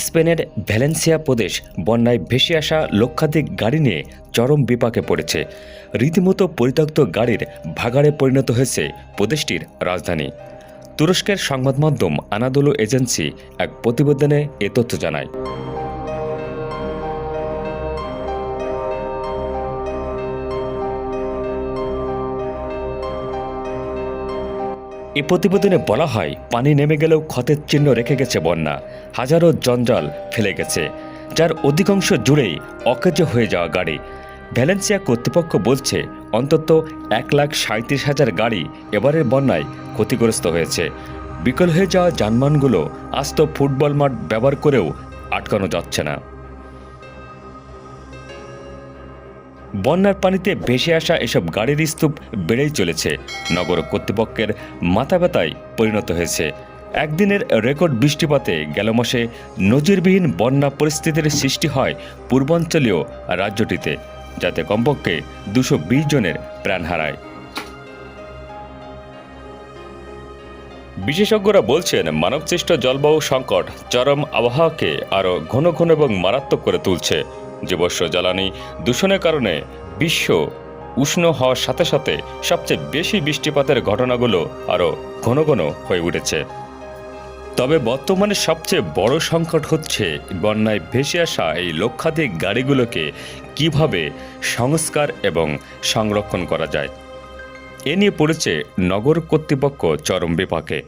স্পেনের ভ্যালেন্সিয়া প্রদেশ বন্যায় ভেসে আসা লক্ষাধিক গাড়ি নিয়ে চরম বিপাকে পড়েছে। রীতিমতো পরিত্যক্ত গাড়ির ভাগাড়ে পরিণত হয়েছে প্রদেশটির রাজধানী। তুরস্কের সংবাদ মাধ্যম আনাদোলু এজেন্সি এক প্রতিবেদনে এ তথ্য জানায়। এই প্রতিবেদনে বলা হয়, পানি নেমে গেলেও ক্ষতের চিহ্ন রেখে গেছে বন্যা, হাজারো জঞ্জাল ফেলে গেছে, যার অধিকাংশ জুড়েই অকেজো হয়ে যাওয়া গাড়ি। ভ্যালেন্সিয়া কর্তৃপক্ষ বলছে অন্তত 1,37,000 গাড়ি এবারের বন্যায় ক্ষতিগ্রস্ত হয়েছে। বিকল হয়ে যাওয়া যানবাহনগুলো আস্ত ফুটবল মাঠ ব্যবহার করেও আটকানো যাচ্ছে না। বন্যার পানিতে ভেসে আসা এসব গাড়ির স্তূপ বেড়েই চলেছে। নগর কর্তৃপক্ষের মাথা ব্যথায় পরিণত হয়েছে। একদিনের রেকর্ড বৃষ্টিপাতে গেল মাসে নজিরবিহীন বন্যা পরিস্থিতির সৃষ্টি হয় পূর্বাঞ্চলীয় রাজ্যটিতে, যাতে কমপক্ষে 220 জনের প্রাণ হারায়। বিশেষজ্ঞরা বলছেন, মানবসৃষ্ট জলবায়ু সংকট চরম আবহাওয়াকে আরও ঘন ঘন এবং মারাত্মক করে তুলছে। জীবাশ্ম জ্বালানি দূষণের কারণে বিশ্ব উষ্ণ হওয়ার সাথে সাথে সবচেয়ে বেশি বৃষ্টিপাতের ঘটনাগুলো আরও ঘন ঘন হয়ে উঠেছে। তবে বর্তমানে সবচেয়ে বড় সংকট হচ্ছে বন্যায় ভেসে আসা এই লক্ষাধিক গাড়িগুলোকে কিভাবে সংস্কার এবং সংরক্ষণ করা যায়। এ নিয়ে পড়েছে নগর কর্তৃপক্ষ চরম বিপাকে।